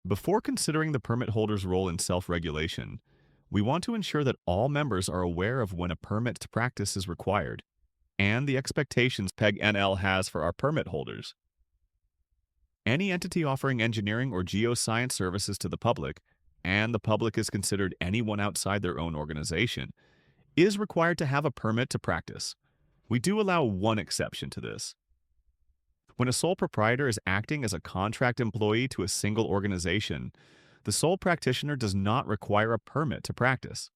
Before considering the permit holder's role in self-regulation, we want to ensure that all members are aware of when a permit to practice is required and the expectations PEG-NL has for our permit holders. Any entity offering engineering or geoscience services to the public, and the public is considered anyone outside their own organization, is required to have a permit to practice. We do allow one exception to this. When a sole proprietor is acting as a contract employee to a single organization, the sole practitioner does not require a permit to practice.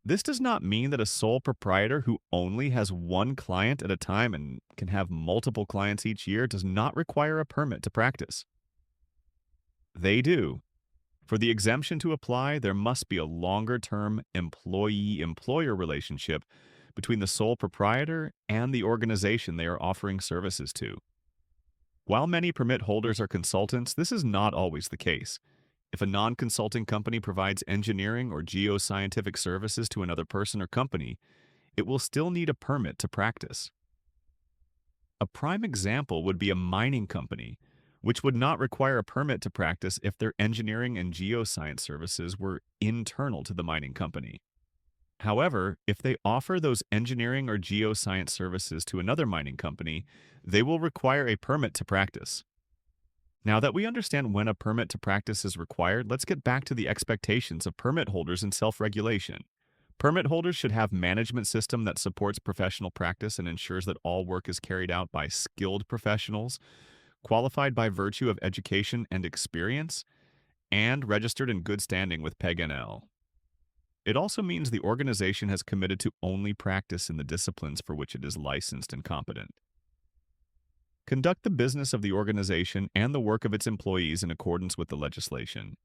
This does not mean that a sole proprietor who only has one client at a time and can have multiple clients each year does not require a permit to practice. They do. For the exemption to apply, there must be a longer-term employee-employer relationship between the sole proprietor and the organization they are offering services to. While many permit holders are consultants, this is not always the case. If a non-consulting company provides engineering or geoscientific services to another person or company, it will still need a permit to practice. A prime example would be a mining company, which would not require a permit to practice if their engineering and geoscience services were internal to the mining company. However, if they offer those engineering or geoscience services to another mining company, they will require a permit to practice. Now that we understand when a permit to practice is required, let's get back to the expectations of permit holders in self-regulation. Permit holders should have management system that supports professional practice and ensures that all work is carried out by skilled professionals, qualified by virtue of education and experience, and registered in good standing with PEG-NL. It also means the organization has committed to only practice in the disciplines for which it is licensed and competent. Conduct the business of the organization and the work of its employees in accordance with the legislation.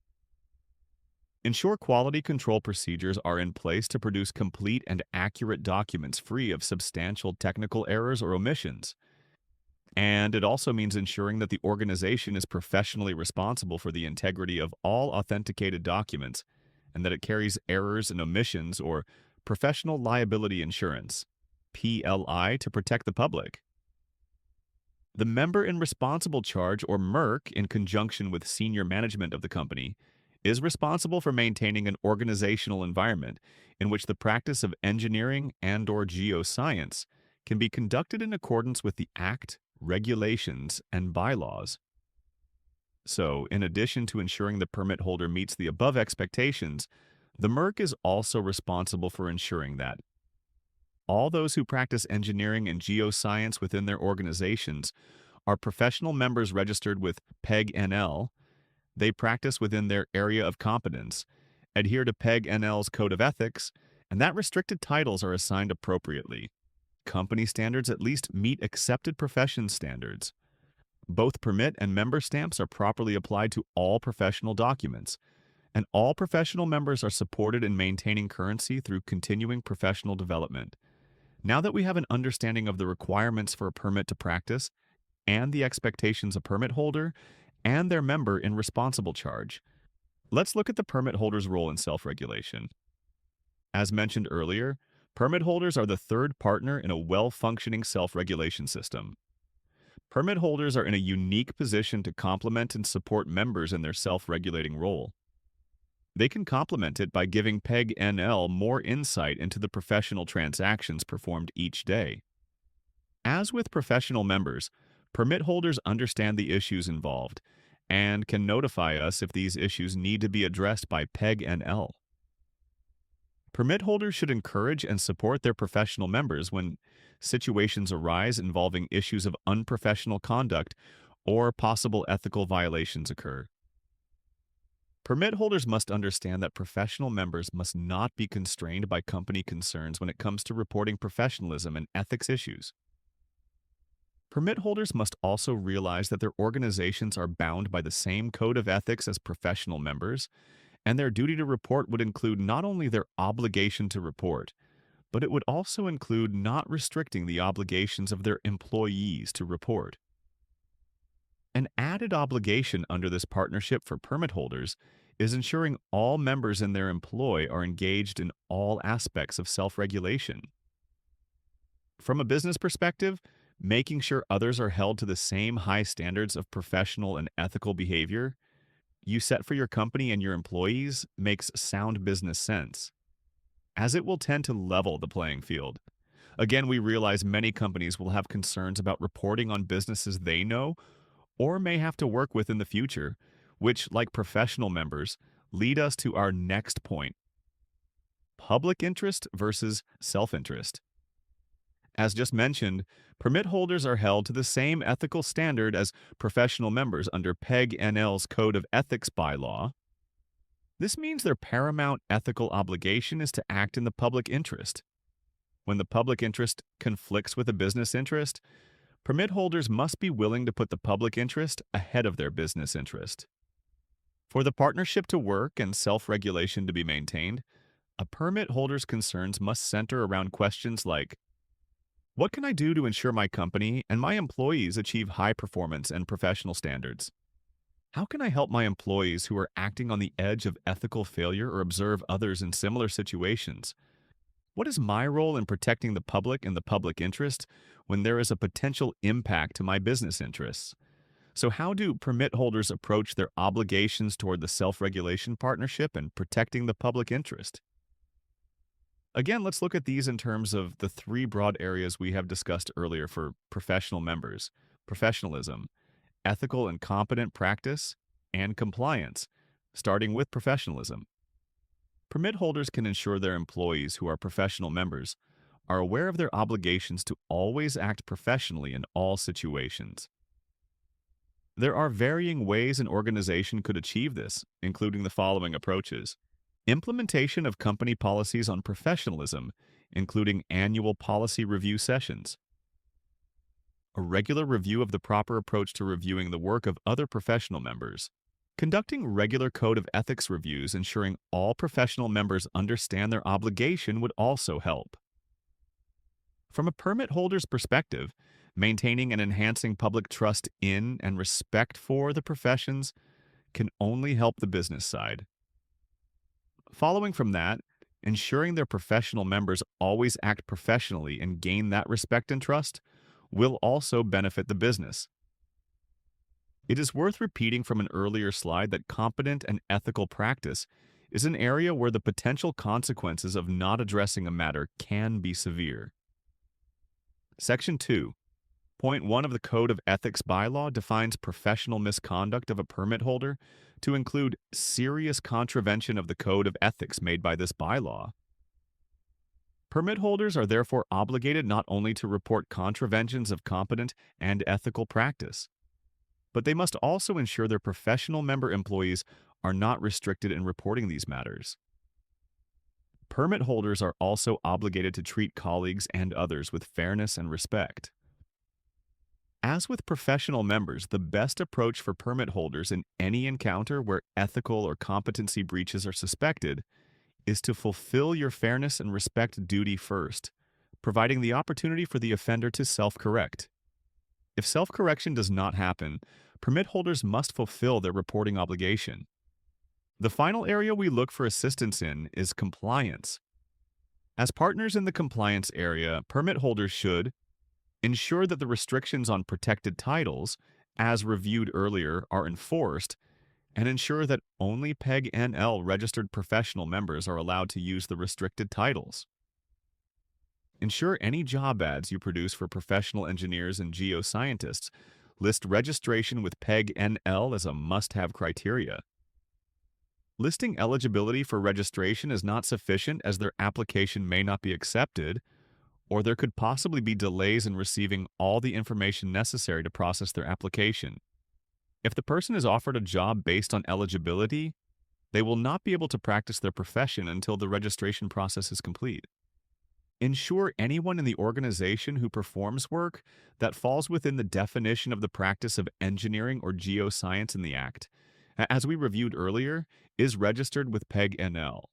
Ensure quality control procedures are in place to produce complete and accurate documents free of substantial technical errors or omissions. And it also means ensuring that the organization is professionally responsible for the integrity of all authenticated documents and that it carries errors and omissions or professional liability insurance, PLI, to protect the public. The member in responsible charge, or MERC, in conjunction with senior management of the company, is responsible for maintaining an organizational environment in which the practice of engineering and/or geoscience can be conducted in accordance with the Act, regulations, and bylaws. So, in addition to ensuring the permit holder meets the above expectations, the MERC is also responsible for ensuring that all those who practice engineering and geoscience within their organizations are professional members registered with PEG-NL, they practice within their area of competence, adhere to PEG-NL's Code of Ethics, and that restricted titles are assigned appropriately. Company standards at least meet accepted profession standards. Both permit and member stamps are properly applied to all professional documents, and all professional members are supported in maintaining currency through continuing professional development. Now that we have an understanding of the requirements for a permit to practice and the expectations of permit holder and their member in responsible charge, let's look at the permit holder's role in self-regulation. As mentioned earlier, permit holders are the third partner in a well-functioning self-regulation system. Permit holders are in a unique position to complement and support members in their self-regulating role. They can complement it by giving PEG-NL more insight into the professional transactions performed each day. As with professional members, permit holders understand the issues involved and can notify us if these issues need to be addressed by PEG-NL. Permit holders should encourage and support their professional members when situations arise involving issues of unprofessional conduct or possible ethical violations occur. Permit holders must understand that professional members must not be constrained by company concerns when it comes to reporting professionalism and ethics issues. Permit holders must also realize that their organizations are bound by the same code of ethics as professional members, and their duty to report would include not only their obligation to report, but it would also include not restricting the obligations of their employees to report. An added obligation under this partnership for permit holders is ensuring all members in their employ are engaged in all aspects of self-regulation. From a business perspective, making sure others are held to the same high standards of professional and ethical behavior, you set for your company and your employees makes sound business sense, as it will tend to level the playing field. Again, we realize many companies will have concerns about reporting on businesses they know or may have to work with in the future, which, like professional members, lead us to our next point: public interest versus self-interest. As just mentioned, permit holders are held to the same ethical standard as professional members under PEG NL's Code of Ethics bylaw. This means their paramount ethical obligation is to act in the public interest. When the public interest conflicts with a business interest, permit holders must be willing to put the public interest ahead of their business interest. For the partnership to work and self-regulation to be maintained, a permit holder's concerns must center around questions like, what can I do to ensure my company and my employees achieve high performance and professional standards? How can I help my employees who are acting on the edge of ethical failure or observe others in similar situations? What is my role in protecting the public and the public interest when there is a potential impact to my business interests? So how do permit holders approach their obligations toward the self-regulation partnership and protecting the public interest? Again, let's look at these in terms of the three broad areas we have discussed earlier for professional members: professionalism, ethical and competent practice, and compliance, starting with professionalism. Permit holders can ensure their employees who are professional members are aware of their obligations to always act professionally in all situations. There are varying ways an organization could achieve this, including the following approaches: implementation of company policies on professionalism, including annual policy review sessions, a regular review of the proper approach to reviewing the work of other professional members, conducting regular code of ethics reviews ensuring all professional members understand their obligation would also help. From a permit holder's perspective, maintaining and enhancing public trust in and respect for the professions can only help the business side. Following from that, ensuring their professional members always act professionally and gain that respect and trust will also benefit the business. It is worth repeating from an earlier slide that competent and ethical practice is an area where the potential consequences of not addressing a matter can be severe. Section 2. Point 1 of the Code of Ethics bylaw defines professional misconduct of a permit holder to include serious contravention of the Code of Ethics made by this bylaw. Permit holders are therefore obligated not only to report contraventions of competent and ethical practice, but they must also ensure their professional member employees are not restricted in reporting these matters. Permit holders are also obligated to treat colleagues and others with fairness and respect. As with professional members, the best approach for permit holders in any encounter where ethical or competency breaches are suspected is to fulfill your fairness and respect duty first, providing the opportunity for the offender to self-correct. If self-correction does not happen, permit holders must fulfill their reporting obligation. The final area we look for assistance in is compliance. As partners in the compliance area, permit holders should ensure that the restrictions on protected titles, as reviewed earlier, are enforced, and ensure that only PEG NL registered professional members are allowed to use the restricted titles. Ensure any job ads you produce for professional engineers and geoscientists list registration with PEG NL as a must-have criteria. Listing eligibility for registration is not sufficient as their application may not be accepted, or there could possibly be delays in receiving all the information necessary to process their application. If the person is offered a job based on eligibility, they will not be able to practice their profession until the registration process is complete. Ensure anyone in the organization who performs work that falls within the definition of the practice of engineering or geoscience in the Act, as we reviewed earlier, is registered with PEG NL.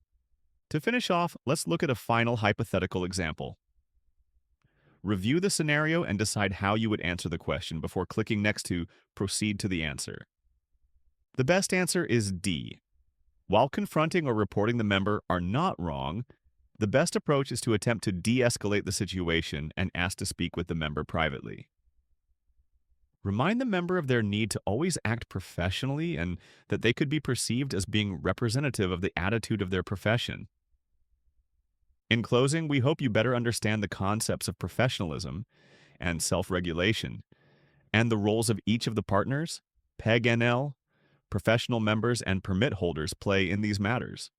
To finish off, let's look at a final hypothetical example. Review the scenario and decide how you would answer the question before clicking next to Proceed to the answer. The best answer is D. While confronting or reporting the member are not wrong, the best approach is to attempt to de-escalate the situation and ask to speak with the member privately. Remind the member of their need to always act professionally and that they could be perceived as being representative of the attitude of their profession. In closing, we hope you better understand the concepts of professionalism and self regulation and the roles of each of the partners, PEG NL, professional members, and permit holders play in these matters.